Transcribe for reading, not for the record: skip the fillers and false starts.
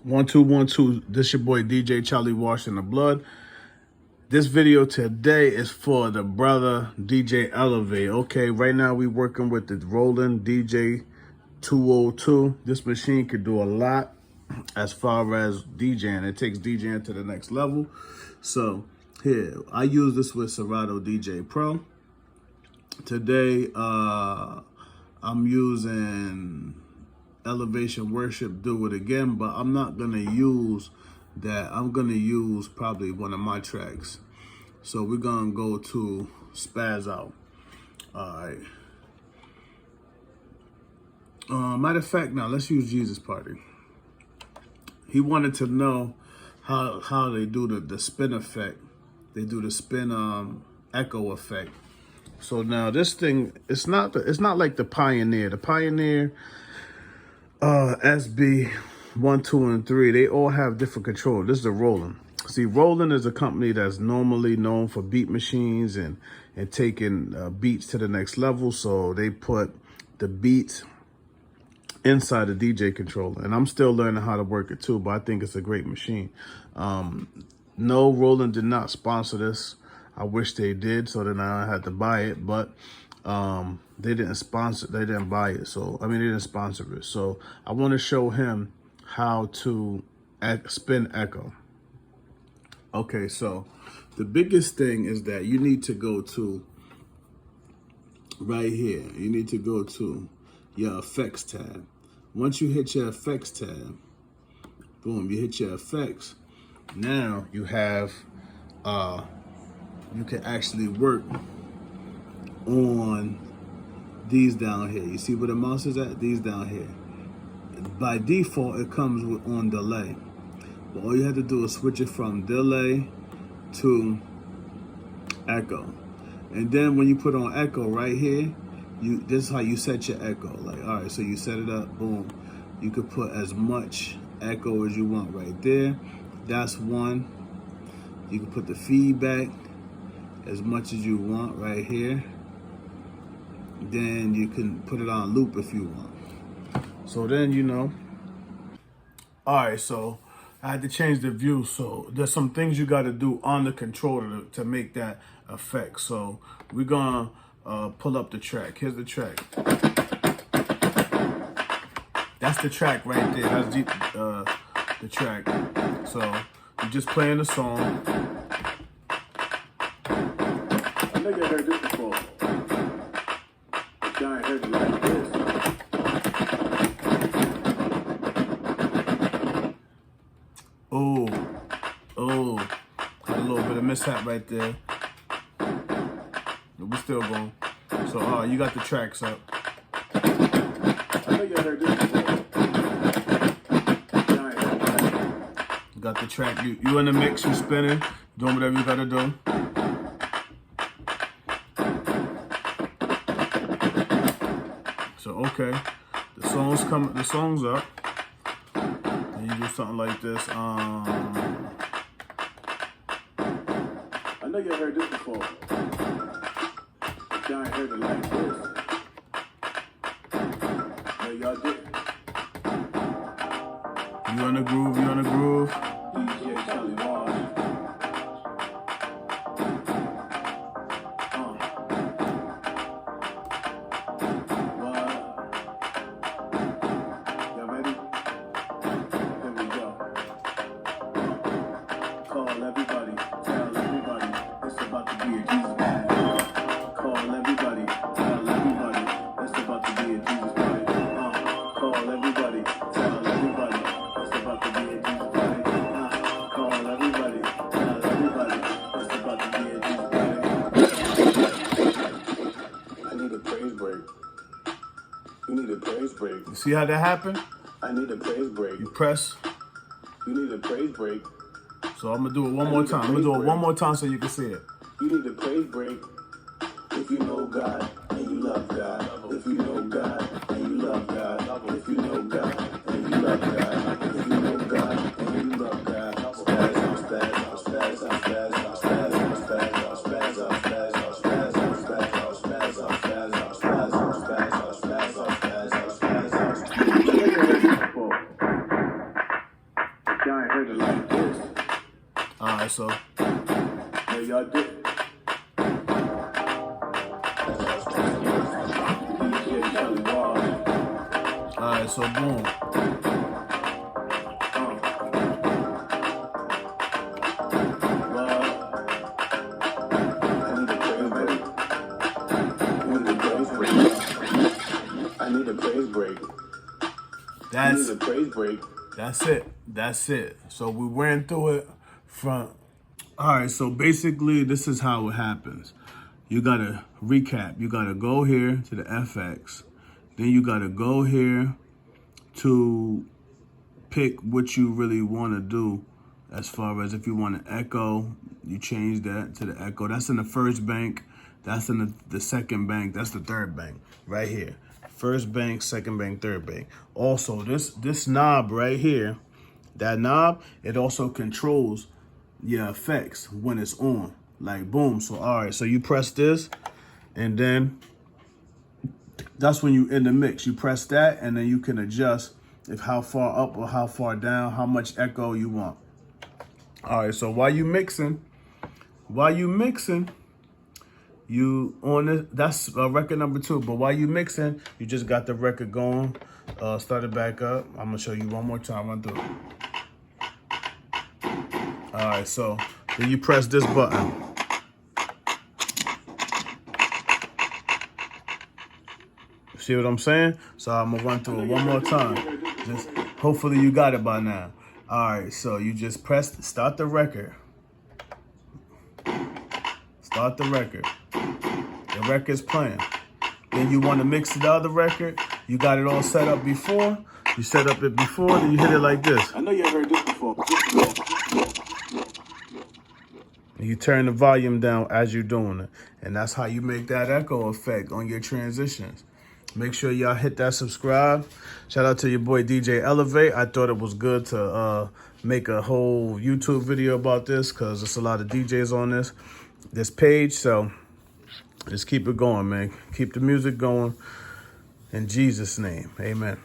1 2 1 2. This your boy DJ Charlie Wash in the Blood. This video today is for the brother DJ Elevate. Okay, right now we working with the Roland DJ 202. This machine could do a lot as far as DJing. It takes DJing to the next level. So here, I use this with Serato DJ Pro. Today, I'm using Elevation Worship Do It Again, but I'm not gonna use that. I'm gonna use probably one of my tracks. So we're gonna go to Spaz Out. All right. Matter of fact, now let's use Jesus Party. He wanted to know how they do the spin effect. They do the spin echo effect. So now this thing, it's not like the Pioneer. The Pioneer SB 1, 2, and 3, they all have different control. This is the Roland. See, Roland is a company that's normally known for beat machines and taking beats to the next level. So they put the beats inside the DJ controller. And I'm still learning how to work it too, but I think it's a great machine. No, Roland did not sponsor this. I wish they did, so then I had to buy it, but they didn't sponsor, they didn't buy it. So, I mean, they didn't sponsor it. So I want to show him how to spin echo. Okay, so the biggest thing is that you need to go to right here. You need to go to your effects tab. Once you hit your effects tab, boom, you hit your effects. Now you have, you can actually work on these down here. You see where the mouse is at? These down here. By default, it comes on delay. But all you have to do is switch it from delay to echo. And then when you put on echo right here, this is how you set your echo. Like, all right, so you set it up, boom. You could put as much echo as you want right there. That's one. You can put the feedback as much as you want right here. Then you can put it on loop if you want. So then, you know, all right, so I had to change the view. So there's some things you got to do on the controller to make that effect. So we're gonna pull up the track. Here's the track. That's the track right there. That's the track. So you're just playing the song. I think I heard this before. I heard it like this. Oh, got a little bit of mishap right there. But we still going. So, you got the tracks up. I think I heard this before. You got the track. You in the mix, you spinning, doing whatever you gotta do. So okay, the song's up. And you do something like this. I know you heard this before. But y'all ain't heard it like this. No, y'all did. You on the groove, you on the groove. DJ Charlie Wash. You see how that happened? I need a praise break. You press. You need a praise break. So I'm gonna do it one more time. I'm gonna do it one more time so you can see it. You need a praise break. If you know God and you love God. If you know God and you love God. If you know God and you love God. If you know God and you love God. Spaz on spaz on spaz on spaz on spaz on spaz on spaz on spaz on spaz on spaz on spaz on spaz on spaz on spaz on spaz on spaz on spaz on spaz on. right, so Yeah, y'all did. DJ Kelly Wall. all right, so boom. I need a praise break. I need a praise break. That's it. That's it. So we went through it from. All right. So basically, this is how it happens. You gotta recap. You gotta go here to the FX. Then you gotta go here to pick what you really want to do. As far as if you want to echo, you change that to the echo. That's in the first bank. That's in the second bank. That's the third bank right here. First bank, second bank, third bank. Also, this knob right here, that knob, it also controls your effects when it's on. Like boom. So all right, so you press this, and then that's when you in the mix. You press that, and then you can adjust if how far up or how far down, how much echo you want. All right, so while you mixing, you on it. That's record number 2. But while you mixing, you just got the record going. Start it back up. I'm gonna show you one more time. Run through. All right, so then you press this button. See what I'm saying? So I'm gonna run through it one more time. Just hopefully you got it by now. All right, so you just press start the record. Start the record. The record's playing. Then you want to mix the other record. You got it all set up before. You set up it before, then you hit it like this. I know you heard this before. And you turn the volume down as you're doing it. And that's how you make that echo effect on your transitions. Make sure y'all hit that subscribe. Shout out to your boy DJ Elevate. I thought it was good to make a whole YouTube video about this because there's a lot of DJs on this page. So just keep it going, man. Keep the music going. In Jesus' name, amen.